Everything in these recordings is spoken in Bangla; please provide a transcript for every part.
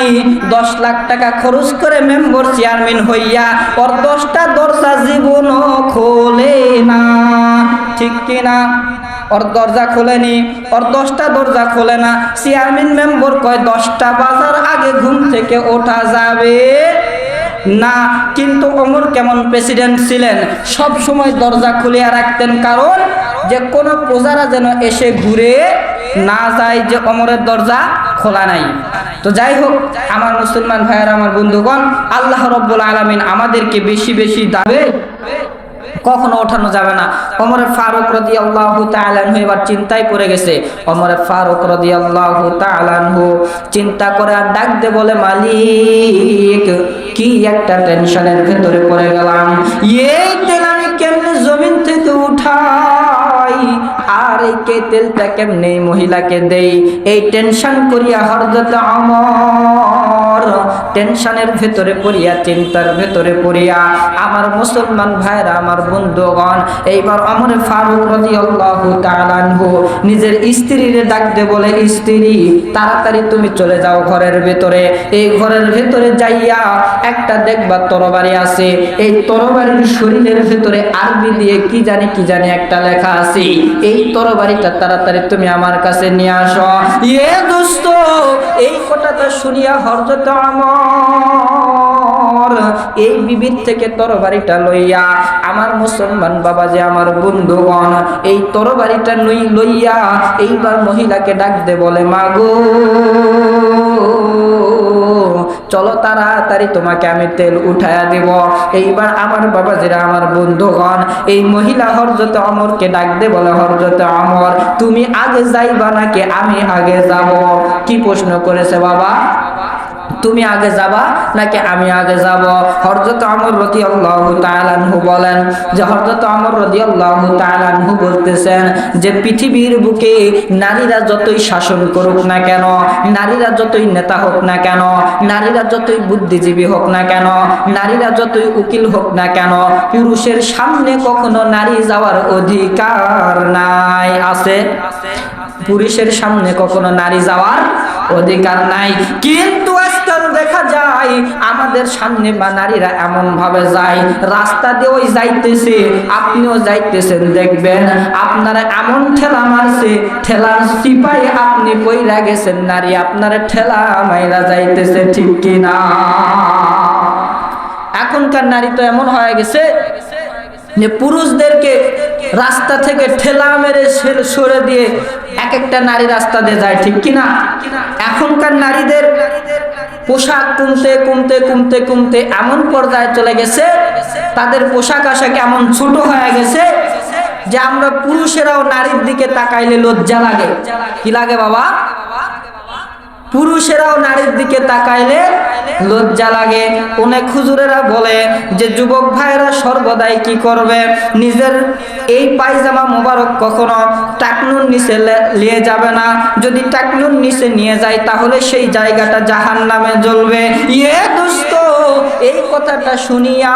নাই, 10 লাখ টাকা খরচ করে মেম্বার চেয়ারম্যান হইয়া ওর 10টা দরজা জীবনও খোলে না, ঠিক কিনা? ওর দরজা খোলেনি, ওর 10টা দরজা খোলে না। চেয়ারম্যান মেম্বার কয় 10টা বাজার আগে ঘুম থেকে ওঠা যাবে না। কিন্তু ওমর কেমন প্রেসিডেন্ট ছিলেন, সব সময় দরজা খুলিয়া রাখতেন, কারণ যে কোনো প্রজারা যেন এসে ঘুরে না যায় যে ওমরের দরজা খোলা নাই। তো যাই হোক আমার মুসলমান ভাইয়েরা, আমার বন্ধুগণ, আল্লাহ রাব্বুল আলামিন আমাদেরকে বেশি বেশি দাবে কখনো ওঠানো যাবে না। ওমর ফারুক রাদিয়াল্লাহু তাআলা আনহু এবার চিন্তায় পড়ে গেছে। ওমর ফারুক রাদিয়াল্লাহু তাআলা আনহু চিন্তা করে আর ডাক দিয়ে বলে, মালিক, কি একটা টেনশনের ভেতরে পড়ে গেলাম, এই তেল আমি কেমনে জমিন থেকে উঠাই, আর এই তেলটা কেমনে মহিলাকে দেই, এই টেনশন করিয়া হযরত ওমর টেনশনের ভেতরে পড়িয়া, চিন্তার ভেতরে পড়িয়া, আমার মুসলমান ভাইরা, আমার বন্ধুগণ, এইবার ওমর ফারুক রাদিয়াল্লাহু তাআলা আনহু নিজের স্ত্রীরে ডাক দিয়ে বলে, স্ত্রী, তাড়াতাড়ি তুমি চলে যাও ঘরের ভেতরে। এই ঘরের ভেতরে যাইয়া একটা দেখবা তরবারি আছে, এই তরবারির শরীরের ভেতরে আরবি দিয়ে কি জানি একটা লেখা আছে, এই তরবারিটা তাড়াতাড়ি তুমি আমার কাছে নিয়ে আসো। দোস্ত, এই কথাটা শুনিয়া হযরত ওমর এই বিবির থেকে তরবারিটা লইয়া, আমার মুসলমান বাবাজি, আমার বন্ধুগণ, এই তরবারিটা লইয়া এইবার মহিলাকে ডাক দে বলে, মাগো চলো তাড়াতাড়ি তোমাকে আমি তেল উঠায়া দেব। এইবার আমার বাবাজিরা, আমার বন্ধুগণ, এই মহিলা হযরত ওমরকে ডাক দে বলে, হযরত ওমর, তুমি আগে যাইবা নাকি আমি আগে যাব? কি প্রশ্ন করেছে বাবা, তুমি আগে যাবা নাকি আমি আগে যাব? হযরত ওমর রাদিয়াল্লাহু তাআলা আনহু বলেন যে, হযরত ওমর রাদিয়াল্লাহু তাআলা আনহু বলতেছেন যে, পৃথিবীর বুকে নারীরা যতই শাসন করুক না কেন, নারীরা যতই নেতা হোক না কেন, নারীরা যতই বুদ্ধিজীবী হোক না কেন, নারীরা যতই উকিল হোক না কেন, পুরুষের সামনে কখনো নারী যাওয়ার অধিকার নাই। আছে? পুরুষের সামনে কখনো নারী যাওয়ার অধিকার নাই। কিন্তু আজকাল দেখা যায় আমাদের সামনে বা নারীরা এমন ভাবে যায়, রাস্তা দিয়ে ওই যাইতেছে, আপনিও যাইতেছেন, দেখবেন আপনারা এমন ঠেলা মারছে, ঠেলার সিপাই আপনি পইরা গেছেন, নারী আপনারা ঠেলা মাইরা যাইতেছে, ঠিক কিনা? এখনকার নারী তো এমন হয়ে গেছে যে পুরুষদেরকে রাস্তা থেকে ঠেলা মেরে সরে দিয়ে এক একটা নারী রাস্তা দিয়ে যায়, ঠিক কিনা? এখনকার নারীদের পোশাক কমতে কমতে কমতে কমতে এমন পর্যায়ে চলে গেছে, তাদের পোশাক আশাক এমন ছোট হয়ে গেছে যে আমরা পুরুষেরাও নারীর দিকে তাকাইলে লজ্জা লাগে। কি লাগে বাবা? পুরুষেরাও নারীর দিকে তাকাইলে লজ্জা লাগে। অনেক হুজুরেরা বলে যে যুবক ভাইরা সর্বদাই কি করবে, নিজের এই পায়জামা মোবারক কখনো টাকনুর নিচে নিয়ে যাবে না, যদি টাকনুর নিচে নিয়ে যায় তাহলে সেই জায়গাটা জাহান্নামে জ্বলবে। দোস্ত, এই কথাটা শুনিয়া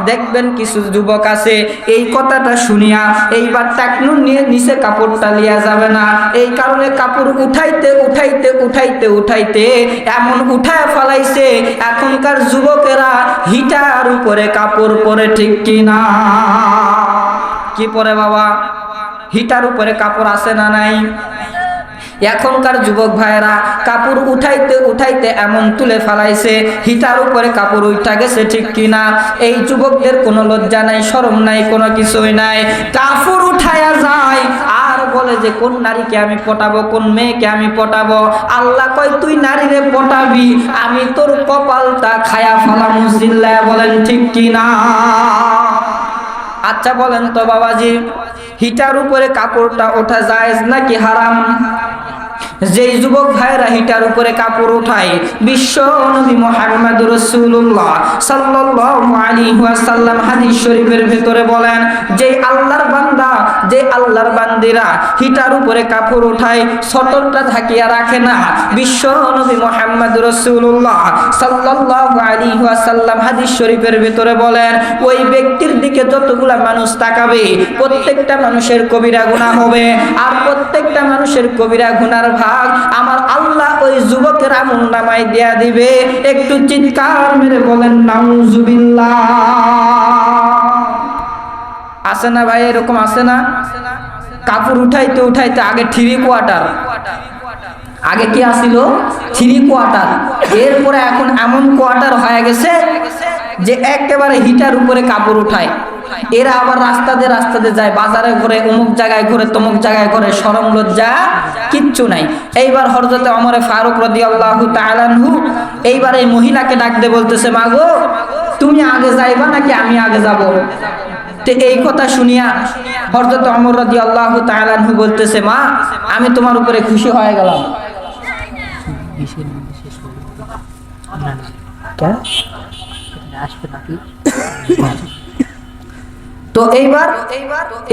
দেখবেন কিছু যুবক আছে, এই কথাটা শুনিয়া এইবার টাকনুর নিয়ে নিচে কাপড়টা লিয়া যাবে না, এই কারণে কাপড় উঠাইতে উঠাইতে উঠাইতে উঠাইতে এমন উঠায় ফেলাইছে এখনকার যুবকেরা হিটার উপরে কাপড় পরে, ঠিক কিনা? কি পরে বাবা? হিটার উপরে কাপড় আছে না নাই? এখনকার যুবক ভাইয়েরা কাপড় উঠাইতে উঠাইতে এমন তুলে ফেলাইছে, হিটার উপরে কাপড় উঠা গেছে, ঠিক কিনা? এই যুবকদের কোনো লজ্জা নাই, শরম নাই, কোনো কিছুই নাই, কাপড় উঠায়া যায় আর বলে যে কোন নারীকে আমি পটাবো, কোন মেয়েকে আমি পটাবো। আল্লাহ কয় তুই নারীরে পটাবি, আমি তোর কপালটা খায়া ফেলামু। চিল্লায়া বলেন ঠিক কিনা? আচ্ছা বলেন তো বাবাজি, হিটার উপরে কাপড়টা ওঠা জায়েজ নাকি হারাম? যেই যুবক ভাইরা হিটার উপরে কাপড় উঠায়, বিশ্ব নবী মুহাম্মদুর রাসূলুল্লাহ সাল্লাল্লাহু আলাইহি ওয়াসাল্লাম হাদিস শরীফের ভিতরে বলেন, যে আল্লাহর বান্দা, যে আল্লাহর বান্দিরা হিটার উপরে কাপড় উঠায়, সতরটা ঢাকিয়া রাখে না, বিশ্ব নবী মুহাম্মদুর রাসূলুল্লাহ সাল্লাল্লাহু আলাইহি ওয়াসাল্লাম হাদিস শরীফের ভিতরে বলেন, ওই ব্যক্তির দিকে যতগুলা মানুষ তাকাবে প্রত্যেকটা মানুষের কবিরা গুনাহ হবে, আর প্রত্যেকটা মানুষের কবিরা গুনার ভাগ আমার আল্লাহ ওই যুবকের মানুষের আমল নামায় দেয়া দিবে। একটু চিৎকার মেরে বলেন নাউজুবিল্লাহ। আছে না ভাই, এরকম আছে না? কাপড় উঠাইতে উঠাইতে আগে 3 কোয়ার্টার, আগে কি আসিল 3 কোয়ার্টার, এরপরে এখন এমন কোয়ার্টার হয়ে গেছে যে একেবারে হিটার উপরে কাপড় উঠায়। এরা আবার রাস্তাতে রাস্তাতে যায়, বাজারে ঘুরে, অমুক জায়গায় ঘুরে, তমুক জায়গায় ঘুরে, শরম লজ্জা কিচ্ছু নাই। এইবার হযরতে ওমর ফারুক রাদিয়াল্লাহু তাআলা আনহু এইবার এই মহিলাকে ডাক দিয়ে বলতেছে, মা গো, তুমি আগে যাইবা নাকি আমি আগে যাব? তো এই কথা শুনিয়া হযরত ওমর রাদিয়াল্লাহু তাআলা আনহু বলতেছে, মা, আমি তোমার উপরে খুশি হয়ে গেলাম। তো এইবার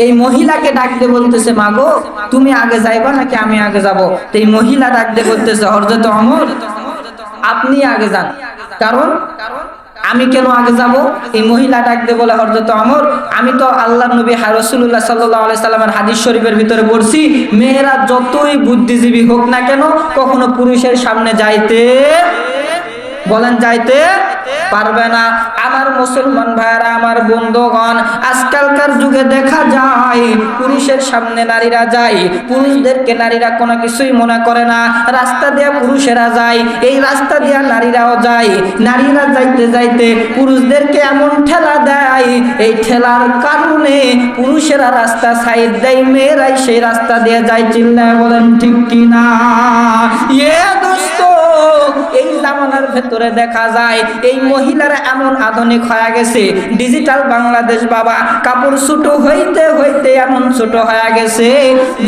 এই মহিলাকে ডাক দিয়ে বলতেছে, মা গো, তুমি আগে যাইবা নাকি আমি আগে যাব? তো এই মহিলা ডাক দিয়ে বলতেছে, হযরত ওমর, আপনি আগে যান। কারণ আমি কেন আগে যাব? এই মহিলা ডাক দিয়ে বলে, হযরত ওমর, আমি তো আল্লাহর নবী রাসূলুল্লাহ সাল্লাল্লাহু আলাইহি সাল্লামের হাদিস শরীফের ভিতরে পড়ছি, মেয়েরা যতই বুদ্ধিজীবী হোক না কেন কখনো পুরুষের সামনে যাইতে পারবে না। আমার মুসলমান ভাইরা, আমার বন্ধুগণ, আজকালকার যুগে দেখা যায় পুরুষের সামনে নারীরা যায়, পুরুষদেরকে নারীরা কোনো কিছুই মনে করে না। রাস্তা দিয়ে পুরুষেরা যায়, এই রাস্তা দিয়ে নারীরাও যায়। নারীরা যাইতে যাইতে পুরুষদেরকে এমন ঠেলা দেয়, এই ঠেলার কারণে পুরুষেরা রাস্তা সাইড দেয়, মেয়েরাই সেই রাস্তা দিয়ে যায়। চিল্লায় বলেন ঠিক কিনা? দোস্ত, এই জামানার ভেতরে দেখা যায় এই মহিলারা এমন আধুনিক হয়ে গেছে, ডিজিটাল বাংলাদেশ বাবা, কাপড় ছোট হইতে হইতে এমন ছোট হয়ে গেছে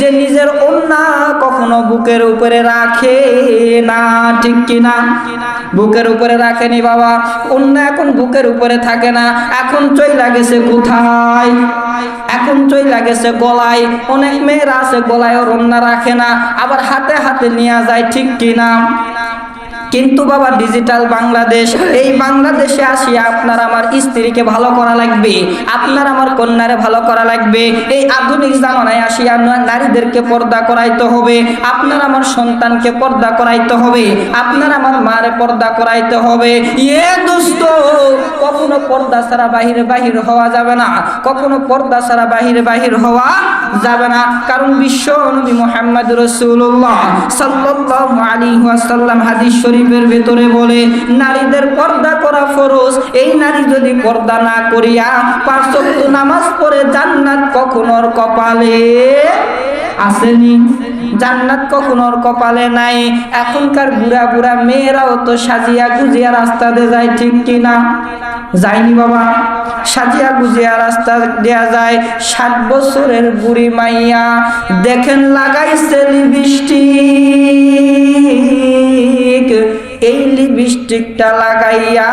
যে নিজের ওড়না কখনো বুকের উপরে রাখে না। ঠিক কিনা? বুকের উপরে রাখেনি বাবা, ওড়না এখন বুকের উপরে থাকে না, এখন চইলা গেছে কোথায়? এখন চইলা গেছে গলায়। অনেক মেয়েরা আছে গলায় ওড়না রাখে না, আবার হাতে হাতে নিয়ে যায়। ঠিক কিনা? কিন্তু বাবা, ডিজিটাল বাংলাদেশ, এই বাংলাদেশে আসিয়া আপনার আমার স্ত্রীকে ভালো করা লাগবে, আপনার আমার কন্যারে ভালো করা লাগবে। এই আধুনিক জামানায় আসিয়া নারীদেরকে পর্দা করাইতে হবে, আপনার আমার সন্তানকে পর্দা করাইতে হবে, আপনার আমার মারে পর্দা করাইতে হবে। দোস্ত, কখনো পর্দা ছাড়া বাহির হওয়া যাবে না, কখনো পর্দা ছাড়া বাহির হওয়া যাবে না। কারণ বিশ্ব নবী মুহাম্মদ রাসূলুল্লাহ সাল্লাল্লাহু আলাইহি ওয়াসাল্লাম হাদিস শরীফের ভিতরে বলে, নারীদের পর্দা করা ফরজ। এই নারী যদি পর্দা না করিয়া 5 ওয়াক্ত নামাজ পড়ে, জান্নাত কখনোর কপালে আসেনি, জান্নাত কখনোর কপালে নাই। এখনকার বুড়া বুড়া মেয়েরাও তো সাজিয়া গুজিয়া রাস্তা দিয়ে যায়। ঠিক কিনা? যায়নি বাবা? সাজিয়া গুজিয়া রাস্তা দেয়া যায়। 60 বছরের বুড়ি মাইয়া দেখেন লাগাইছে লিপস্টিক, এই লিপস্টিকটা লাগাইয়া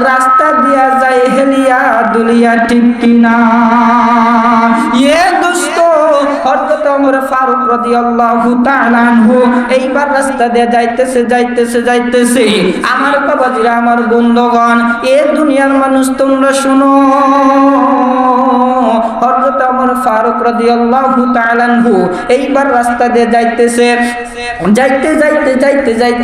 রাস্তা দিয়া যায় হেলিয়া দুলিয়া। ঠিক কিনা? দোস্ত, হযরত ওমর ফারুক রাদিয়াল্লাহু তাআলা আনহু এইবার রাস্তা দিয়ে যাইতেছে। আমার বাবাজিরা, আমার বন্ধুগণ, এ দুনিয়ার মানুষ, তোমরা শুনো, হযরত ওমর ফারুক রাদিয়াল্লাহু তাআলা আনহু এইবার রাস্তা দিয়ে যাইতে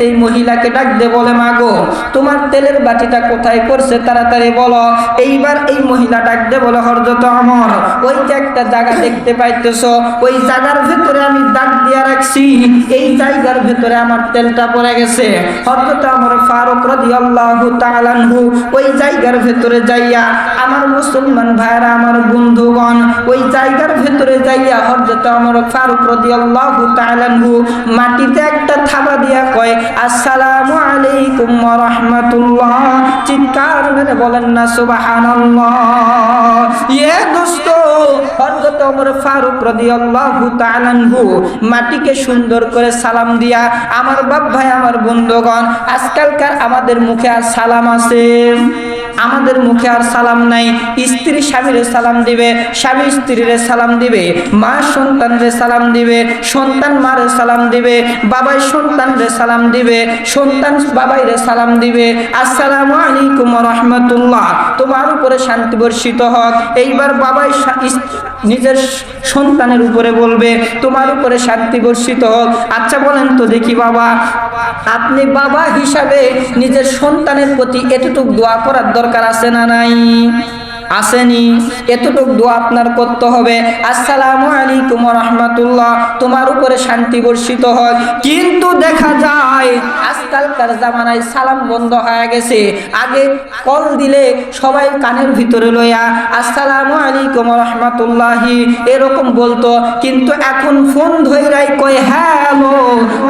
এই মহিলাকে ডাক দিয়ে বলে, মা গো, তোমার তেলের বাটিটা কোথায় পড়ছে, তাড়াতাড়ি বলো। এইবার এই মহিলা ডাক দিয়ে বলে, হযরত ওমর, ওই যে একটা জায়গা দেখতে পাইতেছো, ওই জায়গার ভিতরে আমি দাগ দিয়ে রাখছি, এই জায়গার ভিতরে আমার তেলটা পড়ে গেছে। হযরত ওমর ফারুক রাদিয়াল্লাহু তাআলা আনহু ওই জায়গার ভিতরে যাইয়া, আমার মুসলমান ভাইরা, আমার বন্ধুগণ, ওই জায়গার ভিতরে যাইয়া হযরত ওমর ফারুক রাদিয়াল্লাহু তাআলা আনহু মাটিতে একটা থাবা দিয়া কয়, আসসালামু আলাইকুম ওয়া রাহমাতুল্লাহ। চিৎকার মেরে বলেন না সুবহানাল্লাহ। দোস্ত, হযরত ওমর ফারুক রাদিয়াল্লাহু তাআলা আনহু মাটিকে সুন্দর করে সালাম দিয়া, আমার বাপ ভাই, আমার বন্ধুগণ, আজকালকার আমাদের মুখে আর সালাম আছে? আমাদের মুখে আর সালাম নাই। স্ত্রী স্বামীরে সালাম দিবে, স্বামী স্ত্রীরে সালাম দিবে, মা সন্তানরে সালাম দিবে, সন্তান মারে সালাম দিবে, বাবাই সন্তানরে সালাম দিবে, সন্তান বাবাইরে সালাম দিবে, আসসালামু আলাইকুম ওয়া রাহমাতুল্লাহ, তোমার উপরে শান্তি বর্ষিত হোক। এইবার বাবাই নিজের সন্তানের উপরে বলবে, তোমার উপরে শান্তি বর্ষিত হোক। আচ্ছা বলেন তো দেখি বাবা, আপনি বাবা হিসাবে নিজের সন্তানের প্রতি এতটুকু দোয়া করার দরকার আছে না নাই? আসেনি? এতটুকু দোয়া আপনার করতে হবে, আসসালামু আলাইকুম ওয়া রাহমাতুল্লাহ, তোমার উপরে শান্তি বর্ষিত হয়। কিন্তু দেখা যায় আজকালকার জামানায় সালাম বন্ধ হয়ে গেছে। আগে কল দিলে সবাই কানের ভিতরে লইয়া আসসালামু আলাইকুম ওয়া রাহমাতুল্লাহি এরকম বলতো, কিন্তু এখন ফোন ধইরাই কয় হ্যালো,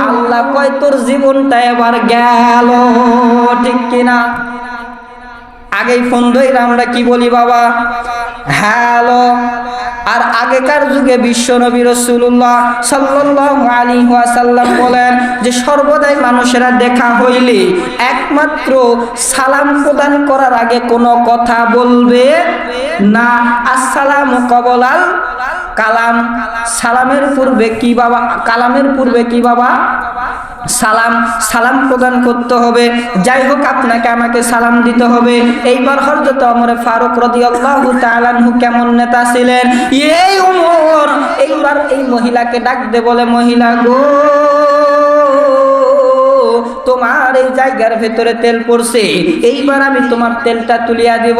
আল্লাহ কয় তোর জীবনটা এবার গেল। ঠিক কিনা? আগেই ফোন ধইরা আমরা কি বলি বাবা? হ্যালো। আর আগেকার যুগে বিশ্বনবী রাসূলুল্লাহ সাল্লাল্লাহু আলাইহি ওয়াসাল্লাম বলেন যে সর্বদাই মানুষেরা দেখা হইলে একমাত্র সালাম প্রদান করার আগে কোনো কথা বলবে না। আসসালামু ক্বাবলাল কালাম, সালামের পূর্বে কি বাবা? কালামের পূর্বে কি বাবা? সালাম। সালাম প্রদান করতে হবে। যাই হোক, আপনাকে আমাকে সালাম দিতে হবে। এইবার হযরত ওমর ফারুক রাদিয়াল্লাহু তাআলা আনহু কেমন নেতা ছিলেন? এই ওমর এইবার এই মহিলাকে ডাক দে, বলে মহিলা গো, তোমার এই জায়গার ভেতরে তেল পড়ছে, এইবার আমি তোমার তেলটা তুলিয়া দিব।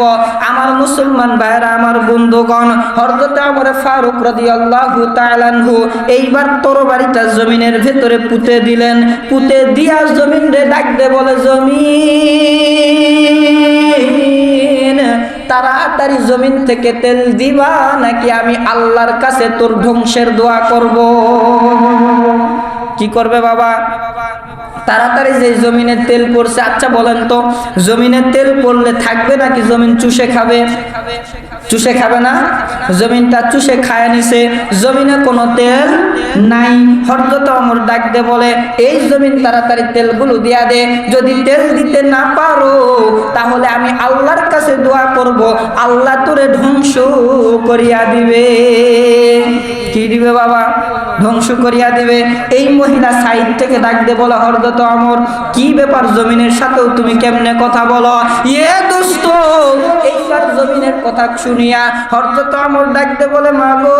আমার মুসলমান ভাইরা, আমার বন্ধুগণ, হযরত ওমর ফারুক রাদিয়াল্লাহু তাআলা আনহু এইবার তরবারিটা জমিনের ভেতরে পুঁতে দিলেন। পুঁতে দিয়া জমিনে ডাক দে, বলে জমিন তাড়াতাড়ি জমিন থেকে তেল দিবা, নাকি আমি আল্লাহর কাছে তোর ধ্বংসের দোয়া করব? কি করবে বাবা? তাড়াতাড়ি যে জমিনে তেল পড়ছে, আচ্ছা বলেন তো জমিনে তেল পড়লে থাকবে নাকি জমিন চুষে খাবে? চুষে খাবে না? জমিনটা চুষে খায় নিছে, জমিনে কোনো তেল নাই। হযরত ওমর ডাক দে, বলে এই জমিন তাড়াতাড়ি তেলগুলো দিয়া দে, যদি তেল দিতে না পারো তাহলে আমি আল্লাহর কাছে দোয়া করব, আল্লাহ তোরে ধ্বংস করিয়া দিবে। কি দিবে বাবা? ধ্বংস করিয়া দিবে। এই মহিলা সাইড থেকে ডাক দে, বলে হযরত ওমর কি ব্যাপার, জমিনের সাথেও তুমি কেমনে কথা বলো? এ দোস্ত, এইবার জমিনের কথা শুনিয়া হযরত ওমর ডাক দে, বলে মা গো,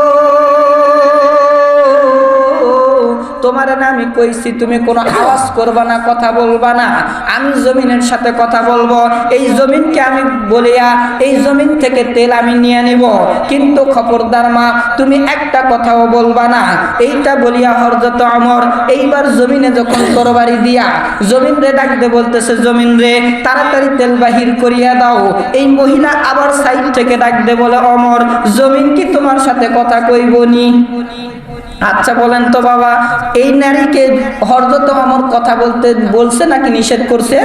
তোমারে না আমি কইছি তুমি কোনো আওয়াজ করবা না, কথা বলবা না, আমি জমিনের সাথে কথা বলবো। এই জমিনকে আমি বলিয়া এই জমিন থেকে তেল আমি নিয়ে নিব, কিন্তু খবরদার মা, তুমি একটা কথাও বলবা না। এইটা বলিয়া হযরত ওমর এইবার জমিনে যখন তরবারি দিয়া জমিন রে ডাক দে, বলতেছে জমিন রে তাড়াতাড়ি তেল বাহির করিয়া দাও। এই মহিলা আবার সাইড থেকে ডাক দে, বলে ওমর জমিন কি তোমার সাথে কথা কইবনি? আচ্ছা বলেন তো বাবা, এই নারীকে হযরত ওমর কথা বলতে বলছে নাকি নিষেধ করছে?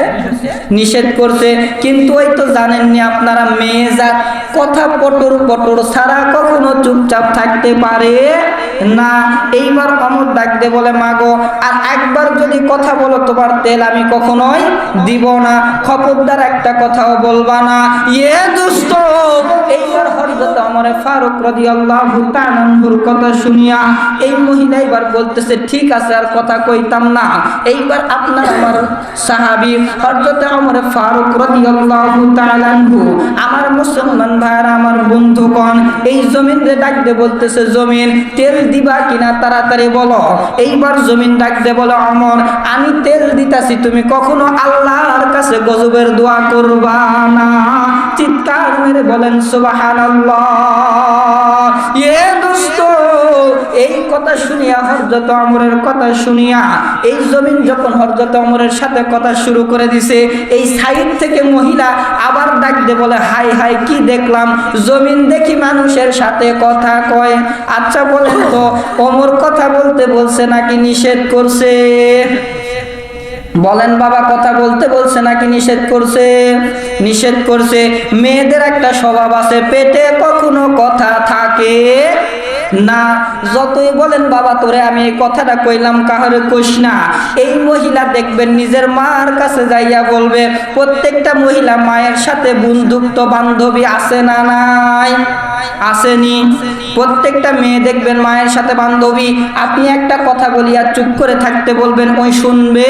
নিষেধ করছে। কিন্তু ওই তো জানেননি আপনারা, মেয়ে জাত কথা পটর পটর ছাড়া কখনো চুপচাপ থাকতে পারে না। এইবার ওমর ডাক দে, বলে মাগো, আর একবার যদি কথা বলো তোমার তেল আমি কখনোই দিব না, খবরদার একটা কথাও বলবা না। এ দোস্ত, এইবার হযরত ওমর ফারুক রাদিয়াল্লাহু তাআলা আনহুর কথা শুনিয়া এই মহিলা এবার বলতেছে ঠিক আছে, আর কথা কইতাম না। এইবার আপনার আমার সাহাবী হযরত ওমর ফারুক রাদিয়াল্লাহু তাআলা আনহু, আমার মুসলমান ভাইরা, আমার বন্ধুগণ, এই জমিন রে ডাক দে, বলতেছে জমিন তেল দিবা কিনা তাড়াতাড়ি বলো। এইবার জমিন ডাক দে, বলে ওমর আমি তেল দিতাছি, তুমি কখনো আল্লাহর কাছে গজবের দোয়া করবা না। চিৎকার মেরে বলেন সুবহানাল্লাহ। এ দোস্ত, এই কথা শুনিয়া হযরত ওমরের কথা শুনিয়া এই জমিন যখন হযরত ওমরের সাথে কথা শুরু করে দিছে, এই সাইড থেকে মহিলা আবার ডাক দে, বলে হাই হাই কি দেখলাম, জমিন দেখি মানুষের সাথে কথা কয়। আচ্ছা বলেন তো ওমর কথা বলতে বলছে নাকি নিষেধ করছে? বলেন বাবা, কথা বলতে বলছে নাকি নিষেধ করছে? নিষেধ করছে। মেয়েদের একটা স্বভাব আছে, পেটে কখনো কথা থাকে না, যতই বলেন বাবা তোরে আমি এই কথাটা কইলাম কাহারে কইস না, এই মহিলা দেখবেন নিজের মার কাছে যাইয়া বলবে। প্রত্যেকটা মহিলা মায়ের সাথে বন্ধুত্ব বান্ধবী আছে না নাই? আসেনি? প্রত্যেকটা মেয়ে দেখবেন মায়ের সাথে বান্ধবী। আপনি একটা কথা বলিয়া চুপ করে থাকতে বলবেন, ওই শুনবে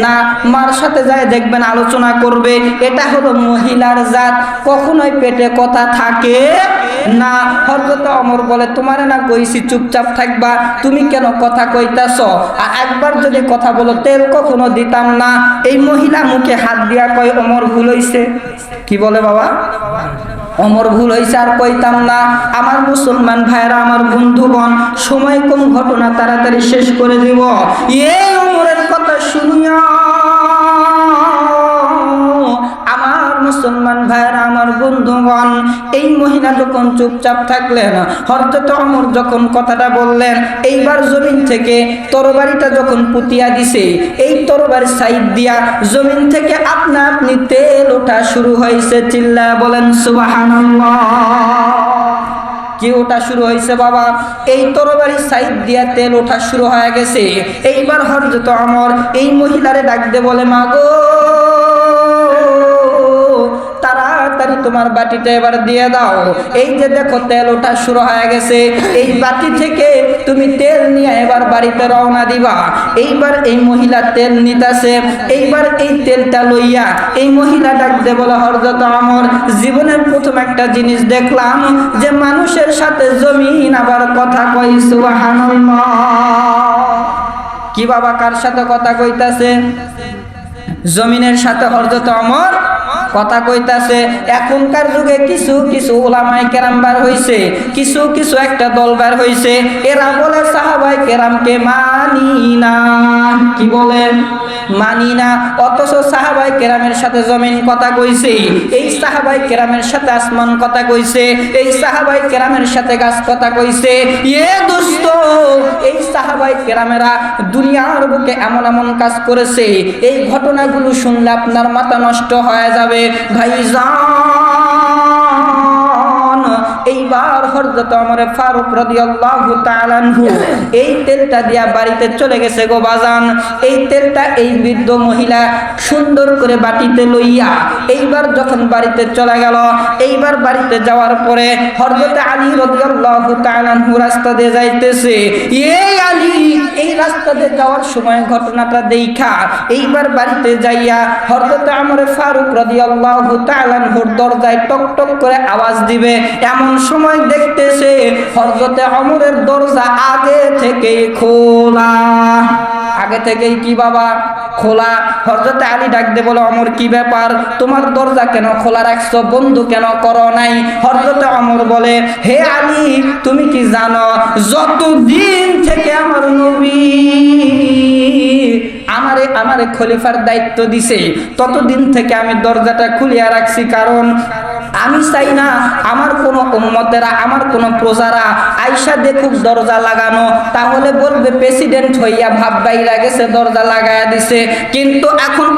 না, মার সাথে যায় দেখবেন আলোচনা করবে। এটা হলো মহিলার জাত, কখনোই পেটে কথা থাকে না। হযরত ওমর বলে, তোমারে না কইছি চুপচাপ থাকবা, তুমি কেন কথা কইতাছ? আর একবার যদি কথা বলো তেল কখনো দিতাম না। এই মহিলা মুখে হাত দিয়া কয়, ওমর ভুল হইছে। কি বলে বাবা? ওমর ভুল হইছে, আর কইতাম না। আমার মুসলমান ভাইরা, আমার বন্ধুগণ, সময় কম, ঘটনা তাড়াতাড়ি শেষ করে দিব। এই ওমরের কথা শুনিয়া আমার মুসলমান ভাইরা, আমার বন্ধুগণ, এই মহিলা যখন চুপচাপ থাকলেন, হযরত ওমর যখন কথাটা বললেন, এইবার জমিন থেকে তরবারিটা যখন পুতিয়া দিছে, এই তরবারি সাইড দিয়া জমিন থেকে আপনা আপনি তেল ওঠা শুরু হয়েছে। চিল্লায়া বলেন সুবহানাল্লাহ। কি ওঠা শুরু হয়েছে বাবা? এই তরবারি সাইড দিয়া তেল ওঠা শুরু হয়ে গেছে। এইবার হযরত ওমর এই মহিলারে ডাক দিয়ে বলে, মা গো, তাড়াতাড়ি তোমার বাটিটা এবার দিয়ে দাও। এই যে দেখো তেল ওঠা শুরু হয়ে গেছে, এই বাটি থেকে তুমি তেল নিয়ে এবার বাড়িতে রওনা দিবা। এইবার এই মহিলা তেল নিতেছে। এইবার এই তেলটা লইয়া এই মহিলা ডাকতে বলে, হযরত ওমর, জীবনের প্রথম একটা জিনিস দেখলাম যে মানুষের সাথে জমিন আবার কথা কই। সুবহানাল্লাহ। কি বাবা, কার সাথে কথা কইতাছে? জমিনের সাথে হযরত ওমর কথা কইতাছে। এখনকার যুগে কিছু কিছু উলামায়ে কেরাম বার হইছে, কিছু কিছু একটা দল বার হইছে, এরা বলে সাহাবায়ে কেরামকে মানি না। কি বলে? মানি না। অথচ সাহাবায়ে কেরামের সাথে জমিন কথা কইছে, এই সাহাবায়ে কেরামের সাথে আসমান কথা কইছে, এই সাহাবায়ে কেরামের সাথে গাছ কথা কইছে। এ দোস্ত, এই সাহাবায়ে কেরামেরা দুনিয়ার বুকে এমন এমন কাজ করেছে, এই ঘটনাগুলো শুনলে আপনার মাথা নষ্ট হয়ে যাবে ভাইজান। এইবার হযরত ওমর ফারুক রাদিয়াল্লাহু তাআলা আনহু এই তেলটা দিয়া বাড়িতে চলে গেছে গো বাজান। এই তেলটা এই বৃদ্ধ মহিলা সুন্দর করে বাটিতে লইয়া এইবার যখন বাড়িতে চলে গেল, এইবার বাড়িতে যাওয়ার পরে হযরত আলী রাদিয়াল্লাহু তাআলা আনহু রাস্তা দিয়ে যাইতেছে। এই আলী এই রাস্তা দিয়ে যাওয়ার সময় ঘটনাটা দেখা এইবার বাড়িতে যাইয়া হযরত ওমর ফারুক রাদিয়াল্লাহু তাআলা আনহুর দরজায় টক টক করে আওয়াজ দিবে, এমন সময় দেখতেছে হযরত ওমরের দরজা আগে থেকেই খোলা। আগে থেকেই কি বাবা? খোলা। হযরত আলী ডাক দিয়ে বলে, ওমর কি ব্যাপার, তোমার দরজা কেন খোলা রাখছো, বন্ধ কেন করো নাই? হযরত ওমর বলে, হে আলী, তুমি কি জানো, যতদিন থেকে আমার নবী আমারে খলিফার দায়িত্ব দিছে, ততদিন থেকে আমি দরজাটা খুলিয়া রাখছি। কারণ আমি চাই না আমার কোনো উম্মতেরা, আমার কোনো প্রজারা আইসা দেখুক দরজা লাগানো, তাহলে বলবে প্রেসিডেন্ট হইয়া ভাব বাইরা গেছে, দরজা লাগায়া দিছে। কিন্তু এখন